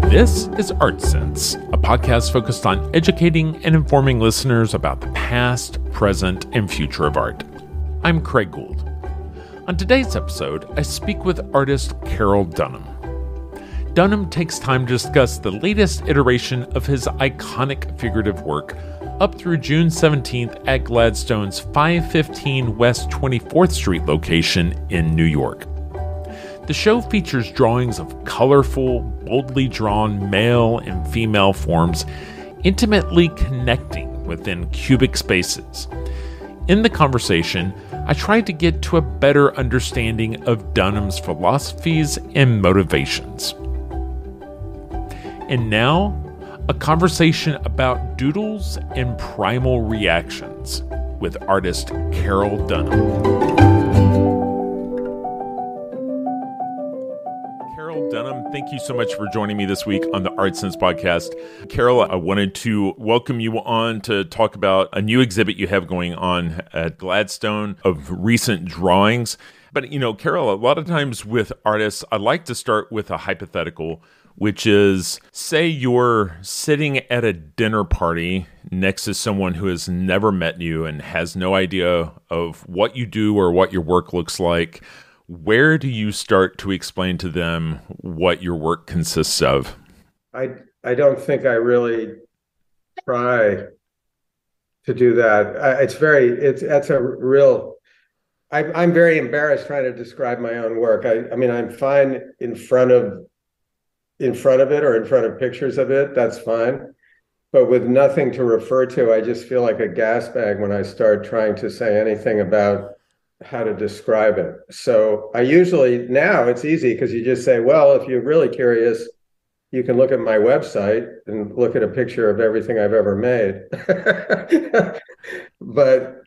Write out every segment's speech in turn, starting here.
This is Art Sense, a podcast focused on educating and informing listeners about the past, present, and future of art. I'm Craig Gould. On today's episode, I speak with artist Carroll Dunham. Dunham takes time to discuss the latest iteration of his iconic figurative work up through June 17th at Gladstone's 515 West 24th Street location in New York. The show features drawings of colorful, boldly drawn male and female forms intimately connecting within cubic spaces. In the conversation, I tried to get to a better understanding of Dunham's philosophies and motivations. And now, a conversation about doodles and primal reactions with artist Carroll Dunham. Dunham, thank you so much for joining me this week on the Art Sense podcast. Carroll, I wanted to welcome you on to talk about a new exhibit you have going on at Gladstone of recent drawings. But, Carroll, a lot of times with artists, I like to start with a hypothetical, which is, say you're sitting at a dinner party next to someone who has never met you and has no idea of what you do or what your work looks like. Where do you start to explain to them what your work consists of? I don't think I really try to do that. I'm very embarrassed trying to describe my own work. I mean, I'm fine in front of it or in front of pictures of it. That's fine. But with nothing to refer to, I just feel like a gas bag when I start trying to say anything about how to describe it. So now it's easy because you just say, well, if you're really curious, you can look at my website and look at a picture of everything I've ever made. But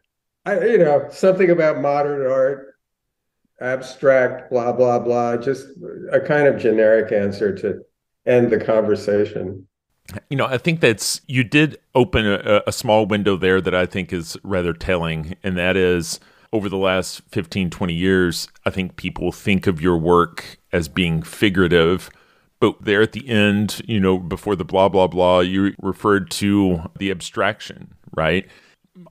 something about modern art, abstract, blah, blah, blah, just a kind of generic answer to end the conversation. I think you did open a small window there that I think is rather telling, and that is, over the last 15, 20 years, I think people think of your work as being figurative, but there at the end, before the blah, blah, blah, you referred to the abstraction, right?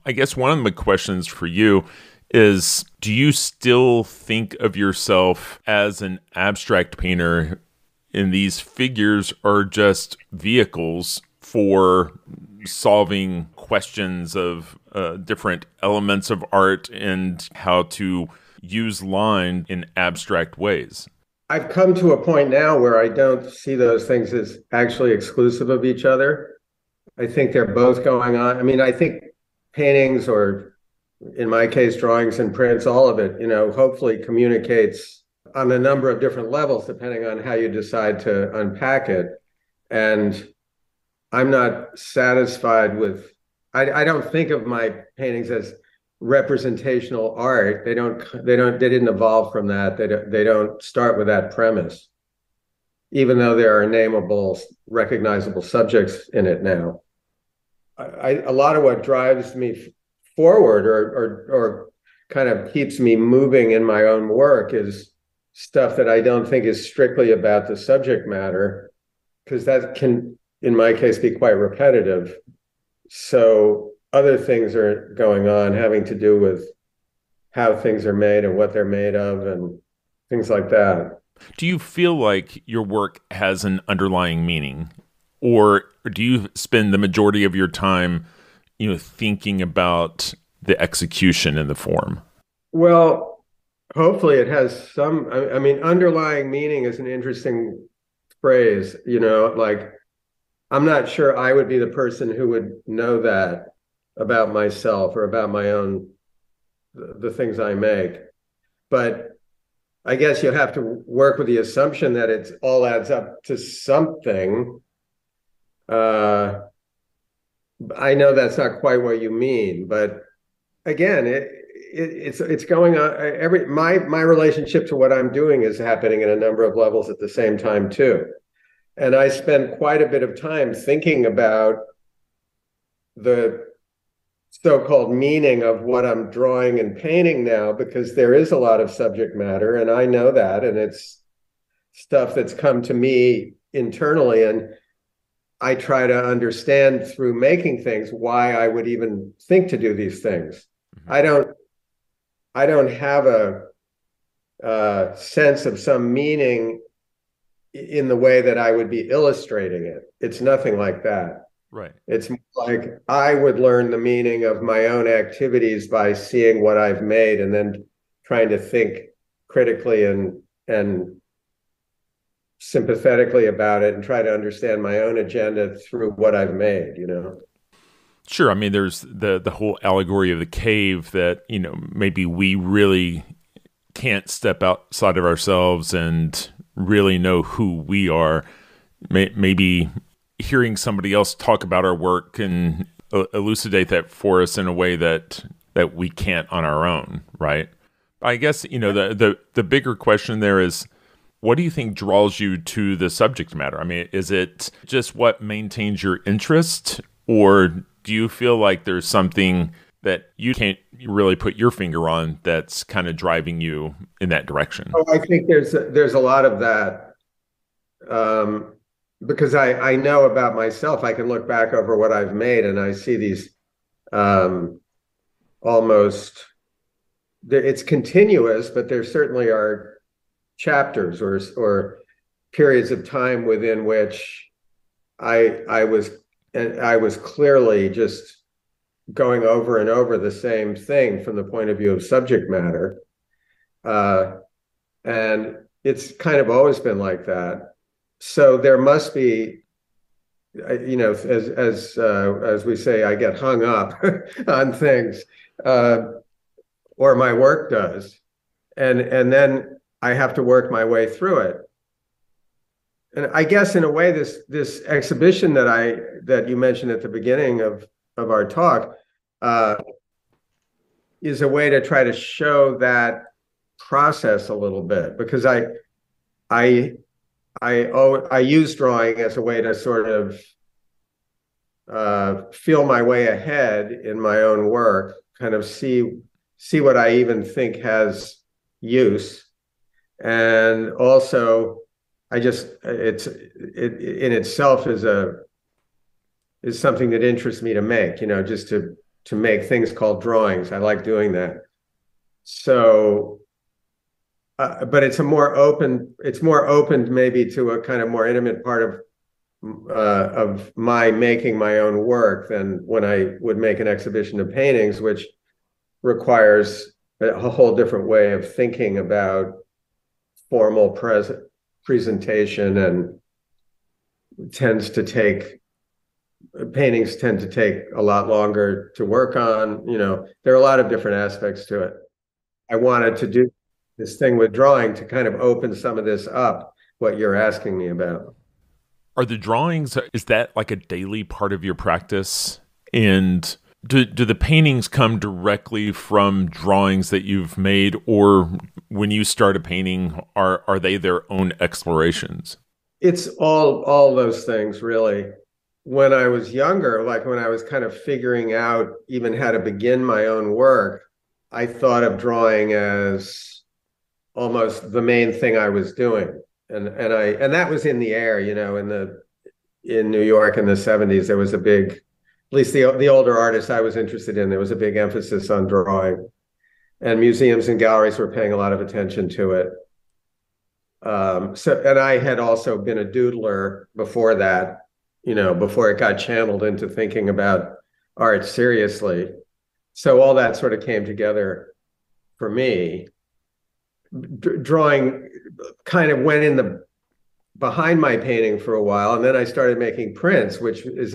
I guess one of the questions for you is, do you still think of yourself as an abstract painter, and these figures are just vehicles for solving questions of different elements of art and how to use line in abstract ways? I've come to a point now where I don't see those things as actually exclusive of each other. I think they're both going on. I mean, I think paintings, or in my case, drawings and prints, all of it, hopefully communicates on a number of different levels, depending on how you decide to unpack it. And I'm not satisfied with, I don't think of my paintings as representational art. They didn't evolve from that. They don't start with that premise, even though there are nameable, recognizable subjects in it now. A lot of what drives me forward or kind of keeps me moving in my own work is stuff that I don't think is strictly about the subject matter, because that can, in my case, be quite repetitive. So other things are going on having to do with how things are made and what they're made of and things like that. Do you feel like your work has an underlying meaning, or do you spend the majority of your time, thinking about the execution and the form? Well, hopefully it has some, I mean, underlying meaning is an interesting phrase, like, I'm not sure I would be the person who would know that about myself or about my own, the things I make. But I guess you have to work with the assumption that it all adds up to something. I know that's not quite what you mean, but again, it's going on. My relationship to what I'm doing is happening in a number of levels at the same time too. And I spend quite a bit of time thinking about the so-called meaning of what I'm drawing and painting now, because there is a lot of subject matter, and I know that, and it's stuff that's come to me internally, and I try to understand through making things why I would even think to do these things. Mhm. I don't have a sense of some meaning in the way that I would be illustrating it. It's nothing like that. Right. It's like I would learn the meaning of my own activities by seeing what I've made and then trying to think critically and sympathetically about it and try to understand my own agenda through what I've made, you know. Sure. I mean, there's the whole allegory of the cave that, maybe we really can't step outside of ourselves and really know who we are. Maybe hearing somebody else talk about our work can elucidate that for us in a way that we can't on our own, right? I guess, the bigger question there is, what do you think draws you to the subject matter? I mean, is it just what maintains your interest, or do you feel like there's something that you can't really put your finger on that's kind of driving you in that direction? Oh, I think there's a lot of that, because I know about myself. I can look back over what I've made and I see these um, almost, it's continuous, but there certainly are chapters or periods of time within which I was clearly just going over and over the same thing from the point of view of subject matter. And it's kind of always been like that. So there must be, as we say, I get hung up on things, or my work does, and then I have to work my way through it. And I guess in a way, this exhibition that you mentioned at the beginning of our talk is a way to try to show that process a little bit, because I use drawing as a way to sort of feel my way ahead in my own work, kind of see what I even think has use, and also it in itself is something that interests me to make, just to make things called drawings. I like doing that. So, but it's more open maybe to a kind of more intimate part of my making my own work than when I would make an exhibition of paintings, which requires a whole different way of thinking about formal presentation, and paintings tend to take a lot longer to work on. There are a lot of different aspects to it. I wanted to do this thing with drawing to kind of open some of this up, what you're asking me about. Are the drawings, is that like a daily part of your practice? And do the paintings come directly from drawings that you've made, or when you start a painting, are they their own explorations? It's all those things, really. When I was younger, like when I was kind of figuring out even how to begin my own work, I thought of drawing as almost the main thing I was doing. And that was in the air, in New York in the 70s. There was a big, at least the older artists I was interested in, there was a big emphasis on drawing, and museums and galleries were paying a lot of attention to it. And I had also been a doodler before that, before it got channeled into thinking about art seriously. So all that sort of came together for me. Drawing kind of went in behind my painting for a while, and then I started making prints, which is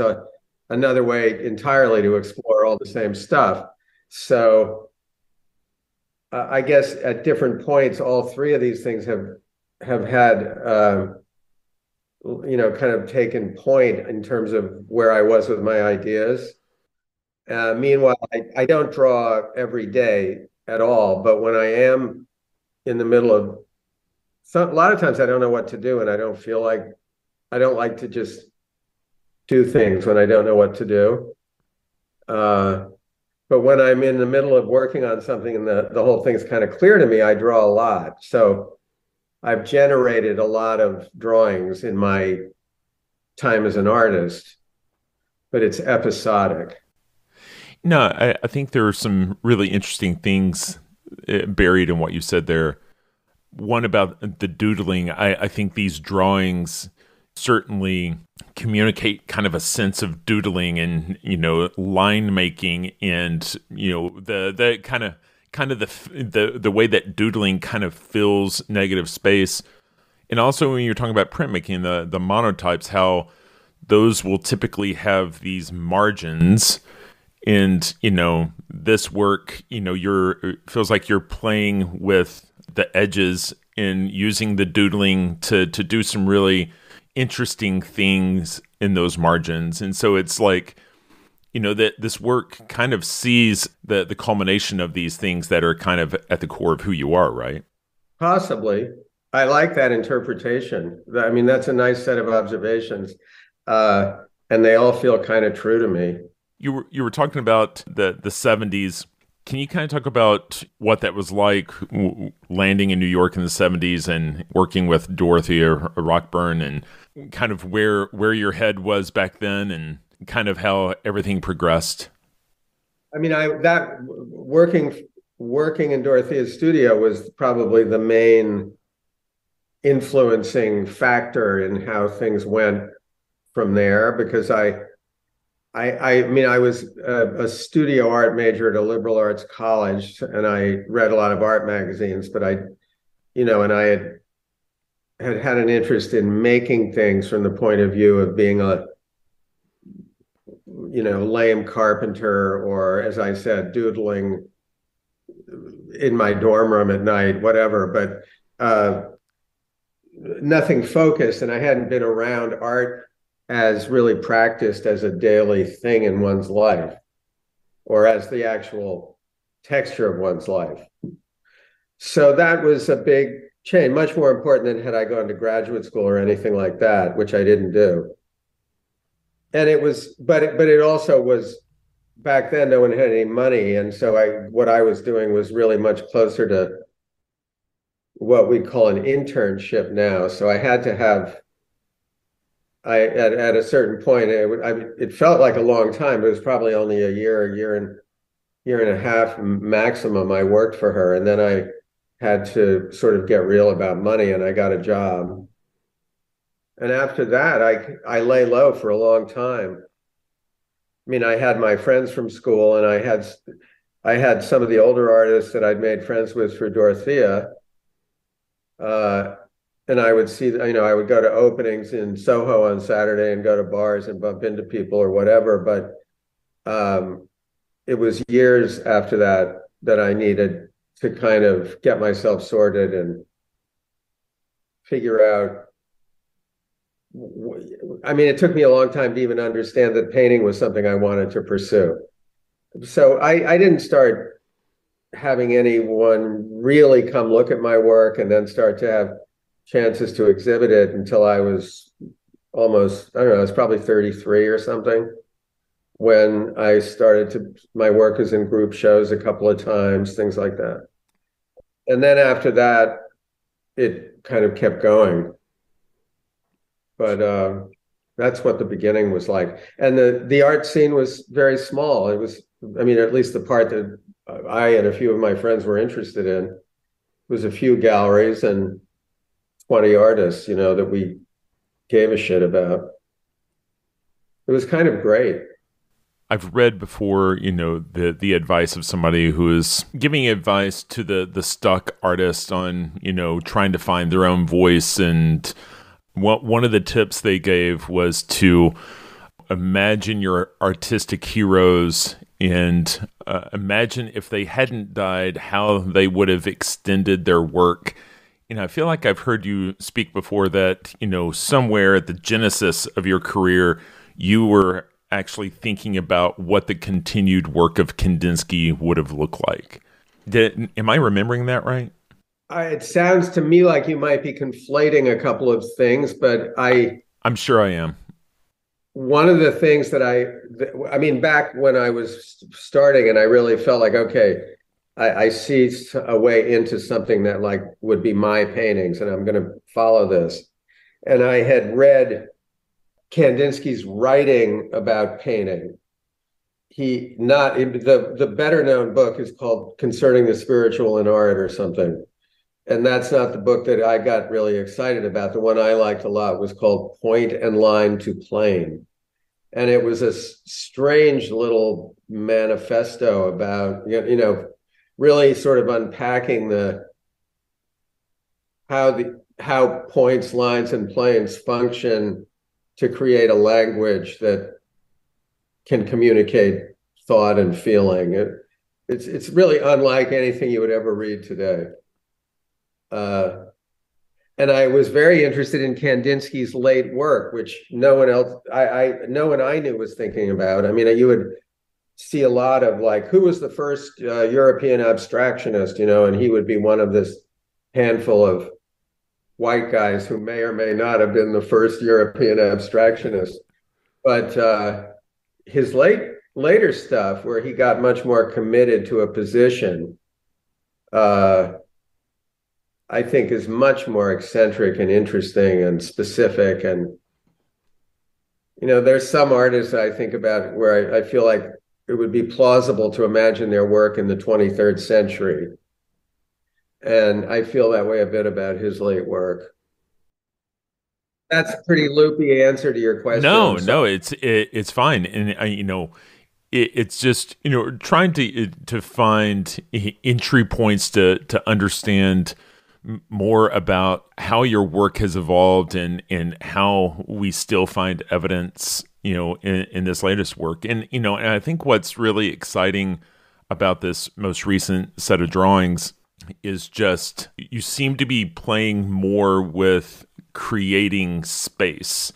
another way entirely to explore all the same stuff. So I guess at different points, all three of these things have had kind of taken point in terms of where I was with my ideas. Meanwhile, I don't draw every day at all, but when I am in the middle of a lot of times I don't know what to do, and I don't like to just do things when I don't know what to do. But when I'm in the middle of working on something and the whole thing's kind of clear to me, I draw a lot. So I've generated a lot of drawings in my time as an artist, but it's episodic. No, I think there are some really interesting things buried in what you said there. One about the doodling, I think these drawings certainly communicate kind of a sense of doodling and, line making and, the kind of the way that doodling kind of fills negative space. And also when you're talking about printmaking, the monotypes, how those will typically have these margins. And, this work, it feels like you're playing with the edges and using the doodling to do some really interesting things in those margins. And so it's like, that this work kind of sees the culmination of these things that are kind of at the core of who you are, right? Possibly. I like that interpretation. I mean, that's a nice set of observations. And they all feel kind of true to me. You were talking about the 70s. Can you kind of talk about what that was like landing in New York in the 70s and working with Dorothea Rockburn and kind of where your head was back then and kind of how everything progressed? I mean, that working in Dorothea's studio was probably the main influencing factor in how things went from there, because I mean, I was a studio art major at a liberal arts college, and I read a lot of art magazines, but and I had an interest in making things from the point of view of being a, lame carpenter, or, as I said, doodling in my dorm room at night, whatever, but nothing focused. And I hadn't been around art as really practiced as a daily thing in one's life, or as the actual texture of one's life. So that was a big change, much more important than had I gone to graduate school or anything like that, which I didn't do. And it was, but it also was, back then no one had any money, and so what I was doing was really much closer to what we call an internship now. So I had to have, at a certain point, it felt like a long time, but it was probably only a year and a half maximum I worked for her. And then I had to sort of get real about money, and I got a job. And after that, I lay low for a long time. I mean, I had my friends from school, and I had some of the older artists that I'd made friends with for Dorothea. And I would see, I would go to openings in Soho on Saturday and go to bars and bump into people or whatever. But it was years after that I needed to kind of get myself sorted and figure out. I mean, it took me a long time to even understand that painting was something I wanted to pursue. So I didn't start having anyone really come look at my work and then start to have chances to exhibit it until I was almost, I don't know, I was probably 33 or something when I started my work was in group shows a couple of times, things like that. And then after that, it kind of kept going. But that's what the beginning was like. And the art scene was very small. It was, I mean, at least the part that I and a few of my friends were interested in was a few galleries and 20 artists, that we gave a shit about. It was kind of great. I've read before, the advice of somebody who is giving advice to the stuck artist on, trying to find their own voice. And one of the tips they gave was to imagine your artistic heroes and imagine if they hadn't died, how they would have extended their work. I feel like I've heard you speak before that, somewhere at the genesis of your career, you were actually thinking about what the continued work of Kandinsky would have looked like. Am I remembering that right? It sounds to me like you might be conflating a couple of things, but I'm sure I am. one of the things that I mean, back when I was starting and I really felt like, okay, I see a way into something that like would be my paintings and I'm going to follow this. And I had read Kandinsky's writing about painting. The better known book is called Concerning the Spiritual in Art or something. And that's not the book that I got really excited about. The one I liked a lot was called Point and Line to Plane. And it was a strange little manifesto about, really sort of unpacking how points, lines, and planes function to create a language that can communicate thought and feeling. It's really unlike anything you would ever read today. And I was very interested in Kandinsky's late work, which no one else, no one I knew was thinking about. I mean, you would see a lot of like, who was the first European abstractionist, and he would be one of this handful of white guys who may or may not have been the first European abstractionist. But his later stuff, where he got much more committed to a position, I think is much more eccentric and interesting and specific. And, there's some artists I think about where I feel like it would be plausible to imagine their work in the 23rd century. And I feel that way a bit about his late work. That's a pretty loopy answer to your question. No, it's fine. And it's just, trying to find entry points to understand more about how your work has evolved and how we still find evidence, in this latest work. And, and I think what's really exciting about this most recent set of drawings is just you seem to be playing more with creating space.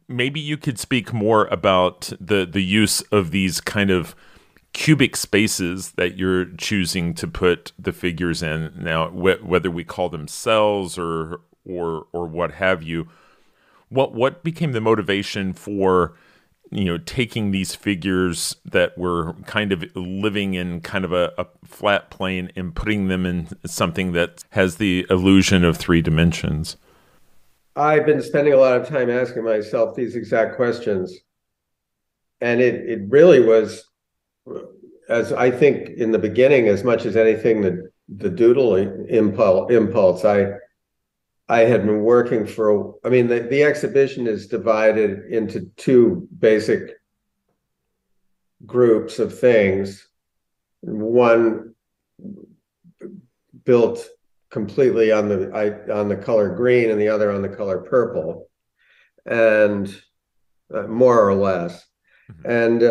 Maybe you could speak more about the use of these kind of cubic spaces that you're choosing to put the figures in now, whether we call them cells or what have you. What became the motivation for taking these figures that were kind of living in kind of a flat plane and putting them in something that has the illusion of three dimensions? I've been spending a lot of time asking myself these exact questions. And it really was, as I think in the beginning, as much as anything, the doodle impulse. I had been working the exhibition is divided into two basic groups of things. One built completely on the color green and the other on the color purple, and more or less. And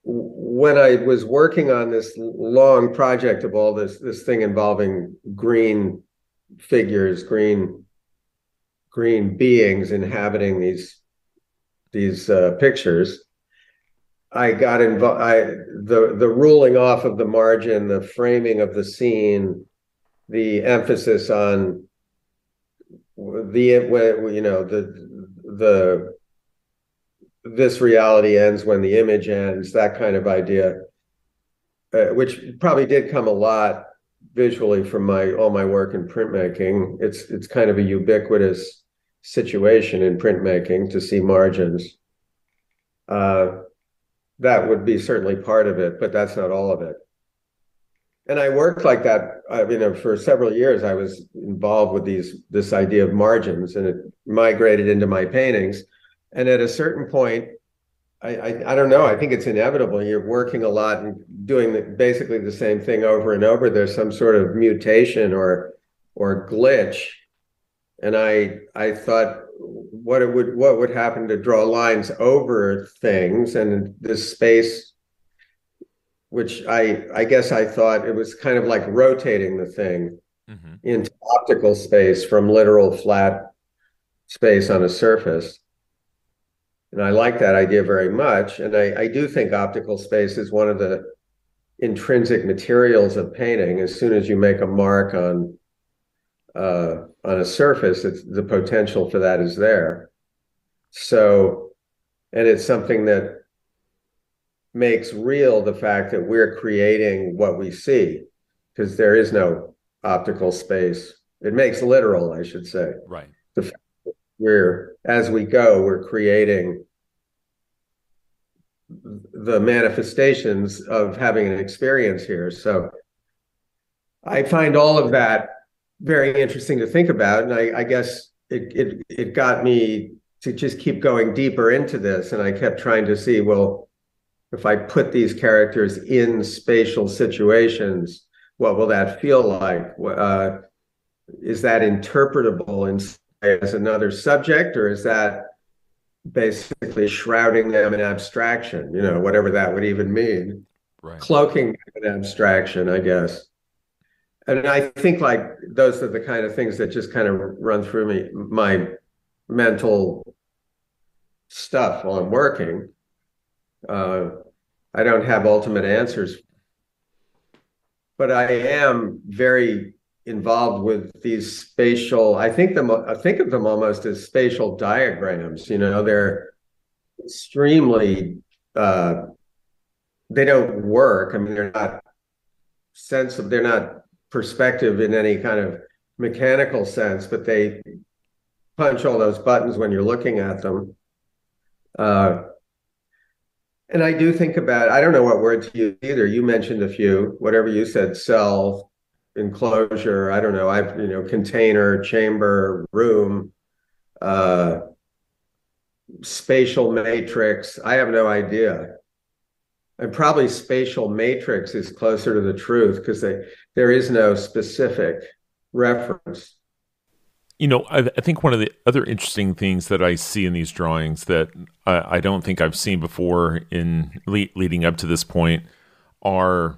when I was working on this long project of all this thing involving green figures, green beings inhabiting these pictures, I got involved. The ruling off of the margin, the framing of the scene, the emphasis on this reality ends when the image ends, that kind of idea, which probably did come a lot visually from all my work in printmaking. It's kind of a ubiquitous situation in printmaking to see margins. That would be certainly part of it, but that's not all of it. And I worked like that. For several years, I was involved with this idea of margins, and it migrated into my paintings. And at a certain point, I don't know, I think it's inevitable. You're working a lot and doing basically the same thing over and over. There's some sort of mutation or glitch. And I thought, what would happen to draw lines over things, and this space, which I guess I thought it was kind of like rotating the thing into optical space from literal flat space on a surface. And I like that idea very much. And I do think optical space is one of the intrinsic materials of painting. As soon as you make a mark on a surface, the potential for that is there. So, and it's something that makes real the fact that we're creating what we see, because there is no optical space. It makes literal, I should say. Right. The fact that as we go, we're creating the manifestations of having an experience here. So I find all of that very interesting to think about. And I guess it got me to just keep going deeper into this. And I kept trying to see, well, if I put these characters in spatial situations, what will that feel like? Is that interpretable as another subject, or is that basically shrouding them in abstraction, whatever that would even mean, Right. cloaking them in abstraction, I guess. And I think like those are the kind of things that just kind of run through my mental stuff while I'm working. I don't have ultimate answers, but I am very involved with these spatial. I think of them almost as spatial diagrams. They're extremely. They don't work. I mean, they're not sensitive. They're not perspective in any kind of mechanical sense, but they punch all those buttons when you're looking at them. And I do think about, I don't know what word to use either. You mentioned a few, whatever you said, cell, enclosure, I don't know, container, chamber, room, uh, spatial matrix. I have no idea. And probably spatial matrix is closer to the truth because there is no specific reference. I think one of the other interesting things that I see in these drawings that I don't think I've seen before in leading up to this point are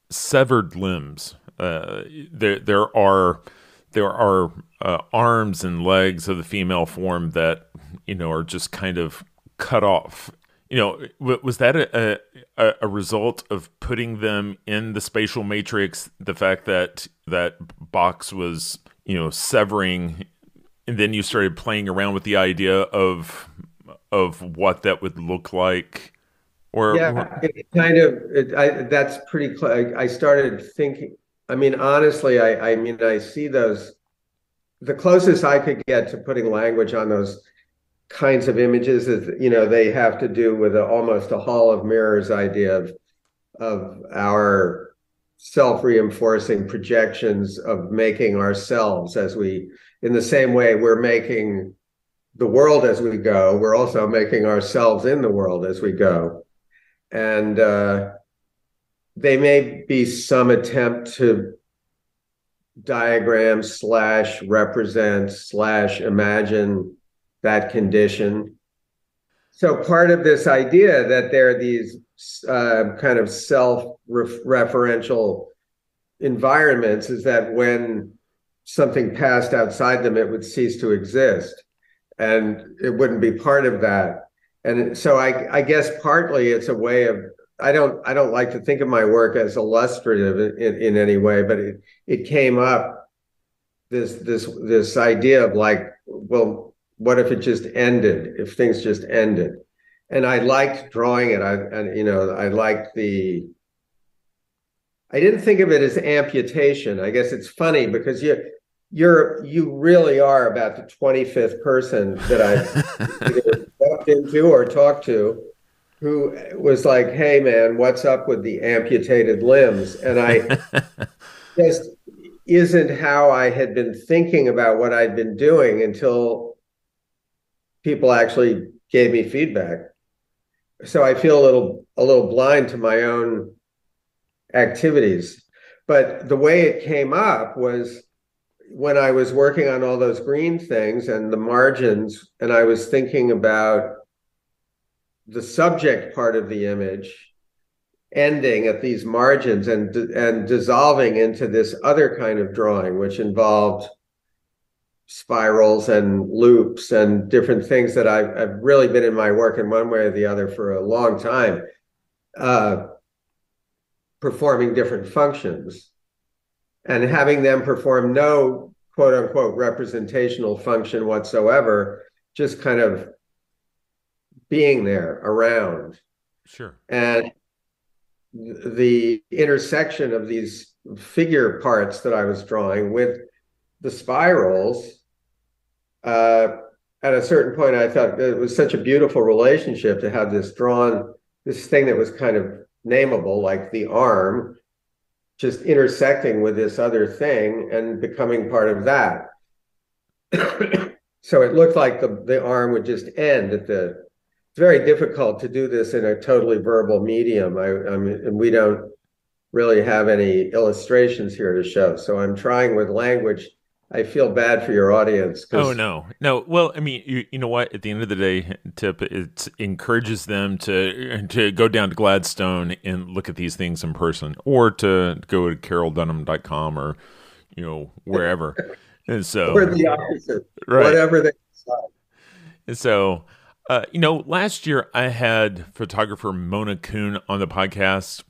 severed limbs. There are arms and legs of the female form that are just kind of cut off. Was that a result of putting them in the spatial matrix? The fact that box was severing, and then you started playing around with the idea of what that would look like, that's pretty close. I started thinking. I mean, honestly, I see those. The closest I could get to putting language on those kinds of images is, they have to do with almost a hall of mirrors idea of our self-reinforcing projections of making ourselves in the same way we're making the world as we go, we're also making ourselves in the world as we go. And they may be some attempt to diagram / represent / imagine that condition. So part of this idea that there are these kind of self-referential environments is that when something passed outside them, it would cease to exist, and it wouldn't be part of that. And so I guess partly it's a way of, I don't like to think of my work as illustrative in any way, but it came up, this idea of like, well, what if it just ended? If things just ended? And I liked drawing it. I liked I didn't think of it as amputation. I guess it's funny because you really are about the 25th person that I've either walked into or talked to who was like, hey man, what's up with the amputated limbs? And I just isn't how I had been thinking about what I'd been doing until people actually gave me feedback. So I feel a little blind to my own activities. But the way it came up was when I was working on all those green things and the margins, and I was thinking about the subject part of the image ending at these margins and dissolving into this other kind of drawing, which involved spirals and loops and different things that I've really been in my work in one way or the other for a long time, performing different functions and having them perform no quote unquote representational function whatsoever, just kind of being there around. Sure. And the intersection of these figure parts that I was drawing with the spirals, uh, at a certain point, I thought it was such a beautiful relationship to have this thing that was kind of nameable, like the arm, just intersecting with this other thing and becoming part of that. So it looked like the arm would just end at the. It's very difficult to do this in a totally verbal medium. I mean, and we don't really have any illustrations here to show. So I'm trying with language. I feel bad for your audience Oh because no, no. Well, I mean, you know what? At the end of the day, Tip, it encourages them to go down to Gladstone and look at these things in person, or to go to CarrollDunham.com or wherever. And or so, the opposite, right. whatever they decide. And so, last year I had photographer Mona Kuhn on the podcast,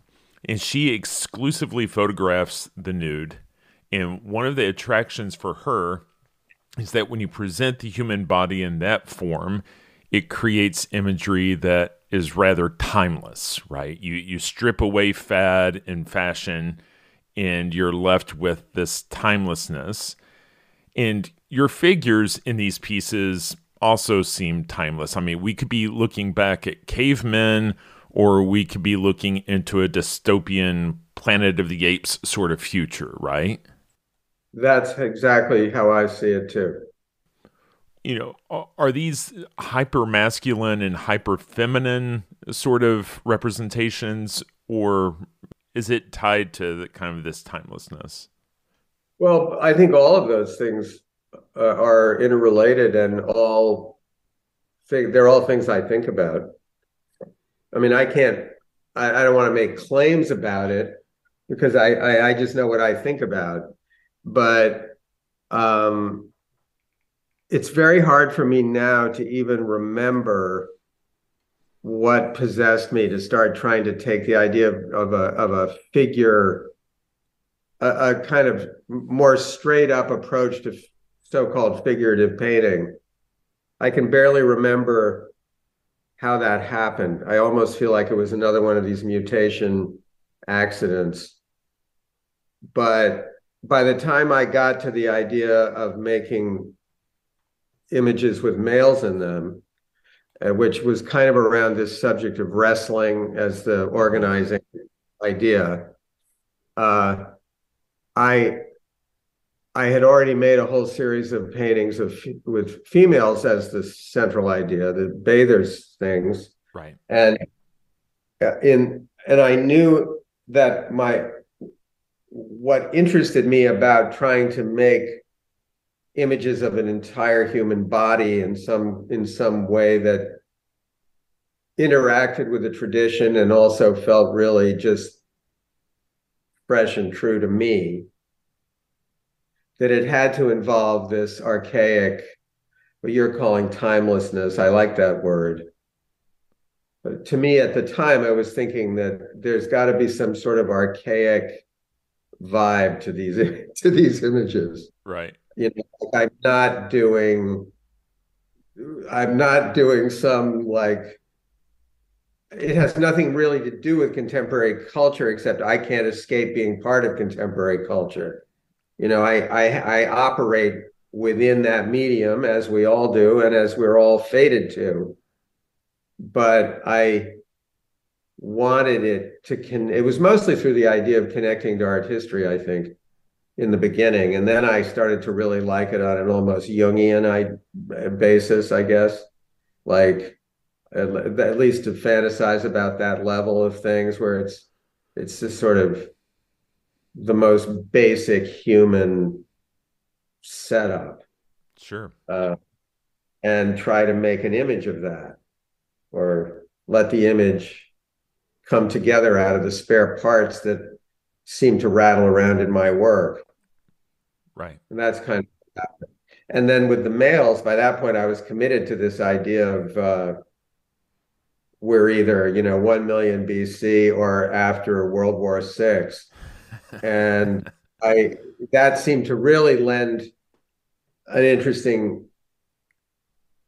and she exclusively photographs the nude. And one of the attractions for her is that when you present the human body in that form, it creates imagery that is rather timeless, right? You strip away fad and fashion, and you're left with this timelessness. And your figures in these pieces also seem timeless. I mean, we could be looking back at cavemen, or we could be looking into a dystopian Planet of the Apes sort of future, right? That's exactly how I see it too. Are these hyper masculine and hyper feminine sort of representations, or is it tied to kind of this timelessness? Well, I think all of those things are interrelated and they're all things I think about. I mean, I don't want to make claims about it because I just know what I think about. But um, it's very hard for me now to even remember what possessed me to start trying to take the idea of a figure, a kind of more straight up approach to so-called figurative painting. I can barely remember how that happened. I almost feel like it was another one of these mutation accidents. But by the time I got to the idea of making images with males in them, which was kind of around this subject of wrestling as the organizing idea, uh, I I had already made a whole series of paintings with females as the central idea, the bathers things, Right. and and I knew that my what interested me about trying to make images of an entire human body in some way that interacted with the tradition and also felt really just fresh and true to me, that it had to involve this archaic, what you're calling timelessness. I like that word. But to me at the time, I was thinking that there's got to be some sort of archaic vibe to these to these images. Right. Like I'm not doing some like it has nothing really to do with contemporary culture, except I can't escape being part of contemporary culture. I operate within that medium as we all do, and as we're all fated to. But I wanted it was mostly through the idea of connecting to art history, I think, in the beginning. And then I started to really like it on an almost Jungian basis, I guess, like at least to fantasize about that level of things where it's just sort of the most basic human setup, Sure. uh, and try to make an image of that, or let the image come together out of the spare parts that seem to rattle around in my work. Right. And that's kind of, and then with the males, by that point, I was committed to this idea of we're either, 1 million BC or after World War VI. And I that seemed to really lend an interesting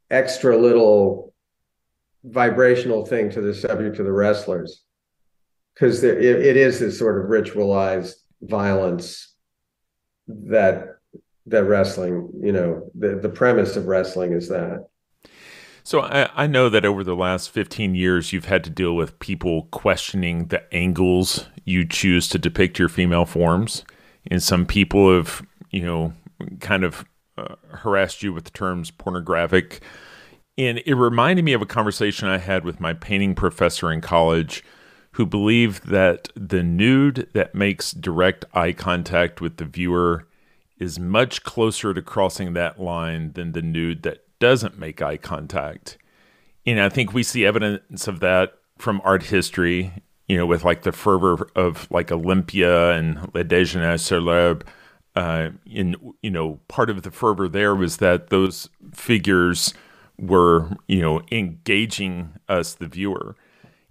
extra little vibrational thing to the subject of the wrestlers, because it is this sort of ritualized violence that wrestling, the premise of wrestling is that. So I know that over the last 15 years, you've had to deal with people questioning the angles you choose to depict your female forms. And some people have, kind of harassed you with the terms pornographic. And it reminded me of a conversation I had with my painting professor in college, who believed that the nude that makes direct eye contact with the viewer is much closer to crossing that line than the nude that doesn't make eye contact. And I think we see evidence of that from art history, with like the fervor of like Olympia and Le Déjeuner sur l'Herbe. Part of the fervor there was that those figures were, engaging us, the viewer.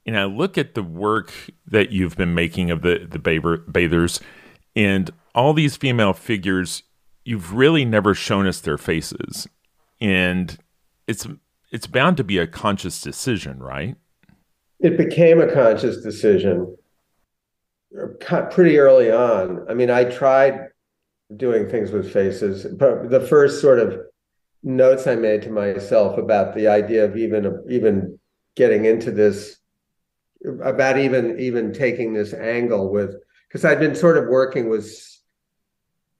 And I look at the work that you've been making of the bathers, and all these female figures, you've really never shown us their faces. And it's bound to be a conscious decision, right? It became a conscious decision pretty early on. I mean, I tried doing things with faces, but the first sort of notes I made to myself about the idea of even getting into this, about even taking this angle with, because I'd been sort of working with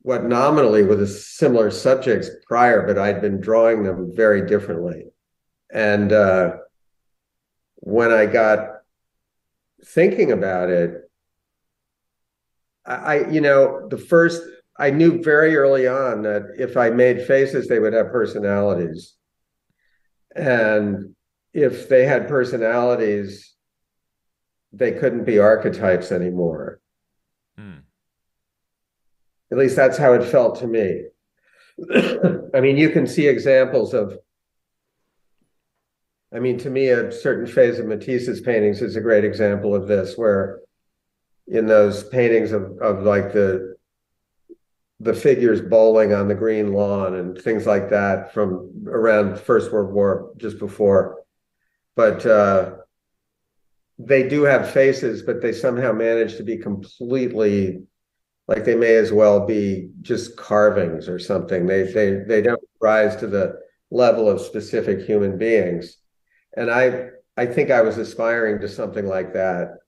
what nominally with a similar subjects prior, but I'd been drawing them very differently. And when I got thinking about it, I knew very early on that if I made faces, they would have personalities. And if they had personalities, they couldn't be archetypes anymore. At least that's how it felt to me. I mean, you can see examples of, to me, a certain phase of Matisse's paintings is a great example of this, where in those paintings of like the figures bowling on the green lawn and things like that from around the First World War, just before. But they do have faces, but they somehow manage to be completely, like they may as well be just carvings or something. They don't rise to the level of specific human beings. And I think I was aspiring to something like that.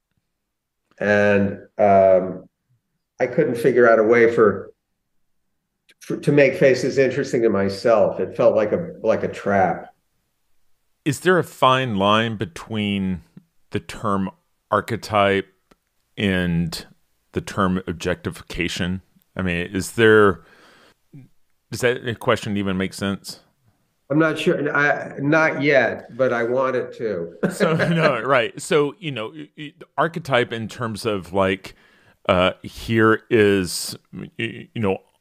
And I couldn't figure out a way to make faces interesting to myself. It felt like a trap. Is there a fine line between the term archetype and the term objectification? I mean, does that question even make sense? I'm not sure. Not yet, but I want it to. So, no, right. So, archetype in terms of like, here is,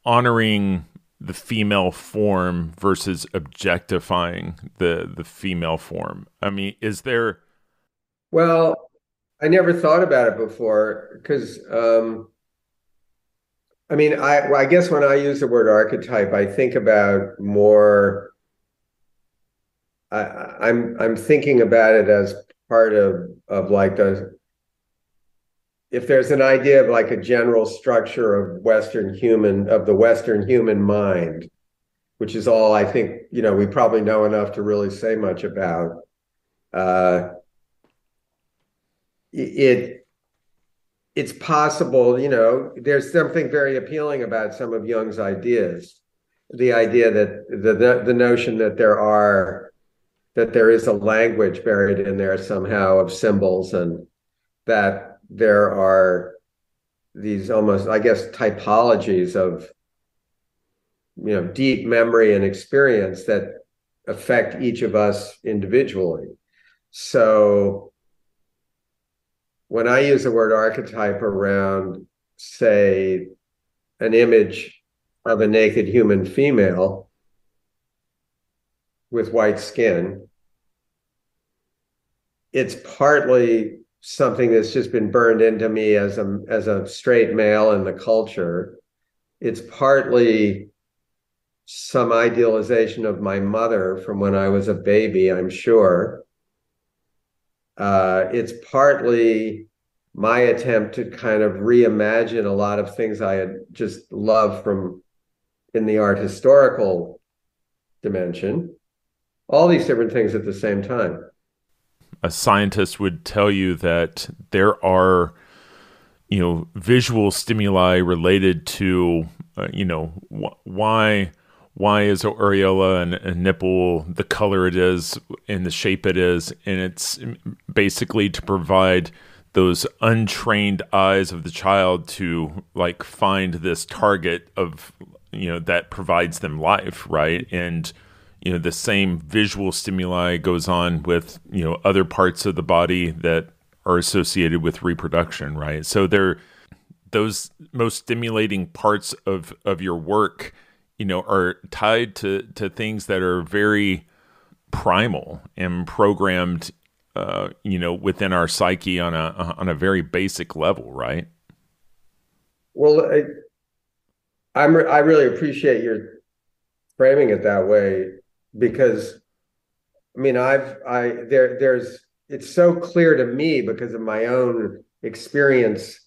honoring the female form versus objectifying the female form. I mean, is there... Well, I never thought about it before because, I guess when I use the word archetype, I think about more... I'm thinking about it as part of like if there's an idea of like a general structure of the Western human mind, which is all I think, we probably know enough to really say much about. It's possible, there's something very appealing about some of Jung's ideas. The idea that the notion that there is a language buried in there somehow of symbols, and that there are these almost, I guess, typologies of, deep memory and experience that affect each of us individually. So when I use the word archetype around, say, an image of a naked human female with white skin, it's partly something that's just been burned into me as a straight male in the culture. It's partly some idealization of my mother from when I was a baby, I'm sure. It's partly my attempt to kind of reimagine a lot of things I had just loved from in the art historical dimension, all these different things at the same time. A scientist would tell you that there are, visual stimuli related to, why is an areola and a nipple the color it is and the shape it is, and it's basically to provide those untrained eyes of the child to like find this target of, that provides them life, right? And the same visual stimuli goes on with, other parts of the body that are associated with reproduction, right? So those most stimulating parts of your work, are tied to things that are very primal and programmed, within our psyche on a very basic level, right? Well, I really appreciate your framing it that way, because I mean, there's it's so clear to me because of my own experience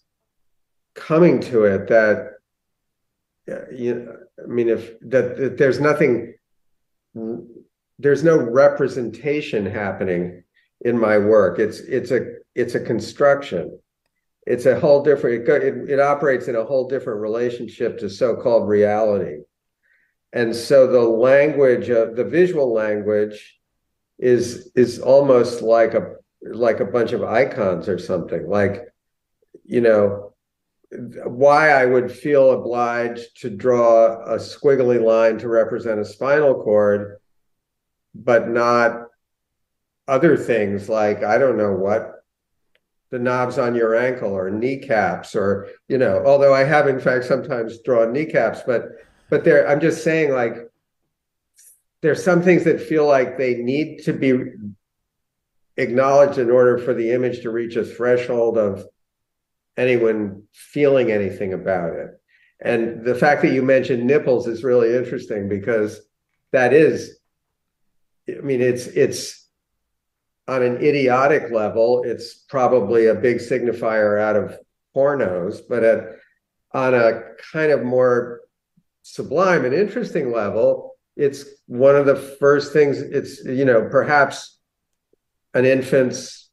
coming to it that I mean, if that there's no representation happening in my work. It's a construction. It's a whole different. It operates in a whole different relationship to so-called reality. And so the visual language is almost like a bunch of icons or something. Like, why I would feel obliged to draw a squiggly line to represent a spinal cord, but not other things like, I don't know what, the knobs on your ankle or kneecaps, or, although I have in fact sometimes drawn kneecaps, but I'm just saying, like, there's some things that feel like they need to be acknowledged in order for the image to reach a threshold of anyone feeling anything about it. And the fact that you mentioned nipples is really interesting, because that is, I mean, it's on an idiotic level, it's probably a big signifier out of pornos, but on a kind of more sublime and interesting level, it's one of the first things. It's, perhaps an infant's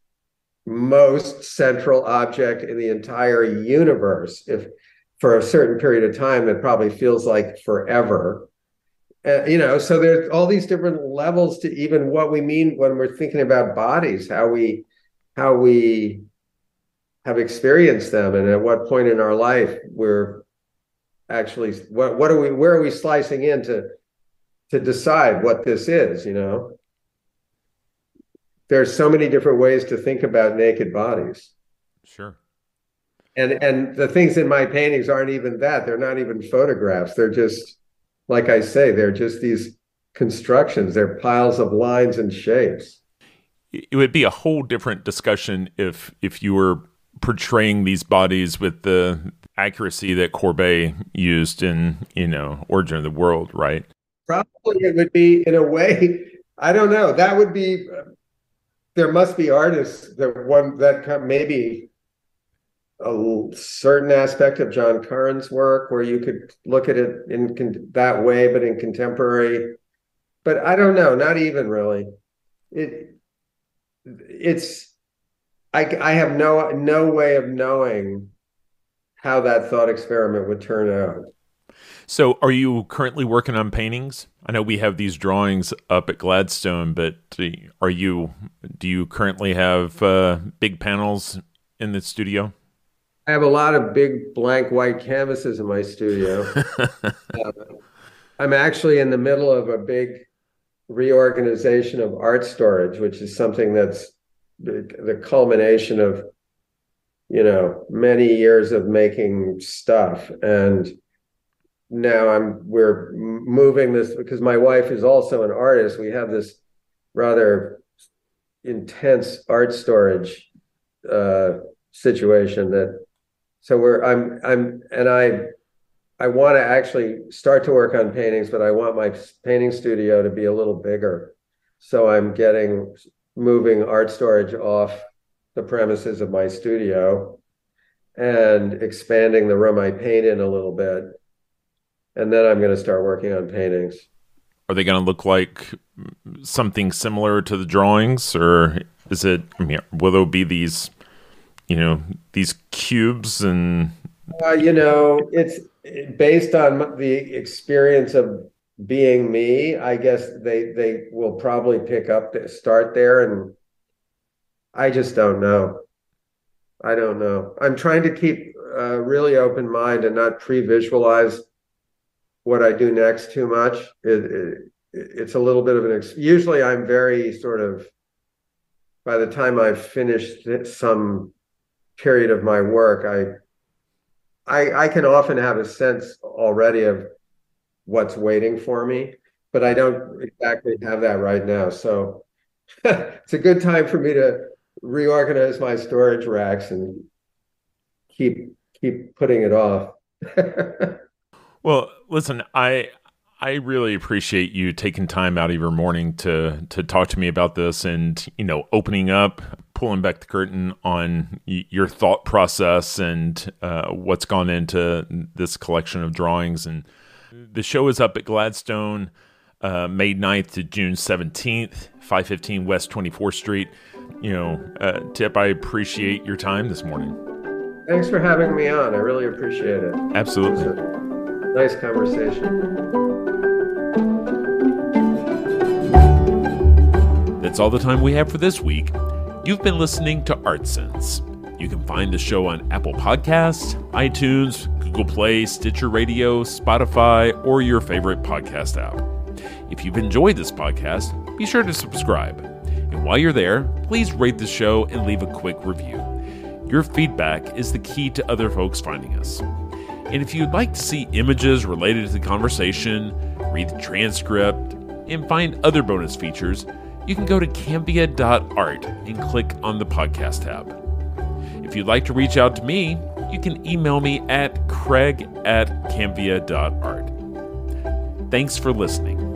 most central object in the entire universe, if for a certain period of time that probably feels like forever. So there's all these different levels to even what we mean when we're thinking about bodies, how we have experienced them, and at what point in our life we're actually, where are we slicing in to decide what this is. There's so many different ways to think about naked bodies. Sure. And the things in my paintings aren't even that. They're not even photographs. They're just, like I say, they're just these constructions. They're piles of lines and shapes. It would be a whole different discussion if you were portraying these bodies with the accuracy that Courbet used in, Origin of the World, right? Probably it would be, in a way, I don't know. That would be, there must be artists that maybe a certain aspect of John Curran's work where you could look at it in that way, but in contemporary. But I don't know, not even really. I have no way of knowing how that thought experiment would turn out. So are you currently working on paintings? I know we have these drawings up at Gladstone, but do you currently have big panels in the studio? I have a lot of big blank white canvases in my studio. I'm actually in the middle of a big reorganization of art storage, which is something that's the culmination of, many years of making stuff. And now we're moving this, because my wife is also an artist. We have this rather intense art storage situation I want to actually start to work on paintings, but I want my painting studio to be a little bigger. So I'm moving art storage off the premises of my studio and expanding the room I paint in a little bit. And then I'm going to start working on paintings. Are they going to look like something similar to the drawings, or is it, will there be these, these cubes and... It's based on the experience of being me. I guess they will probably start there, and I just don't know. I don't know. I'm trying to keep a really open mind and not pre-visualize what I do next too much. It's a little bit of usually I'm very sort of, by the time I've finished some period of my work, I can often have a sense already of what's waiting for me, but I don't exactly have that right now. So it's a good time for me to reorganize my storage racks and keep putting it off. Well, listen, I really appreciate you taking time out of your morning to talk to me about this and, opening up, pulling back the curtain on your thought process and what's gone into this collection of drawings. And the show is up at Gladstone, May 9th to June 17th, 515 West 24th Street. Tip, I appreciate your time this morning. Thanks for having me on. I really appreciate it. Absolutely. It was a nice conversation. That's all the time we have for this week. You've been listening to Art Sense. You can find the show on Apple Podcasts, iTunes, Google Play, Stitcher Radio, Spotify, or your favorite podcast app. If you've enjoyed this podcast, be sure to subscribe. And while you're there, please rate the show and leave a quick review. Your feedback is the key to other folks finding us. And if you'd like to see images related to the conversation, read the transcript, and find other bonus features, you can go to Cambia.art and click on the podcast tab. If you'd like to reach out to me, you can email me at craig@cambia.art. Thanks for listening.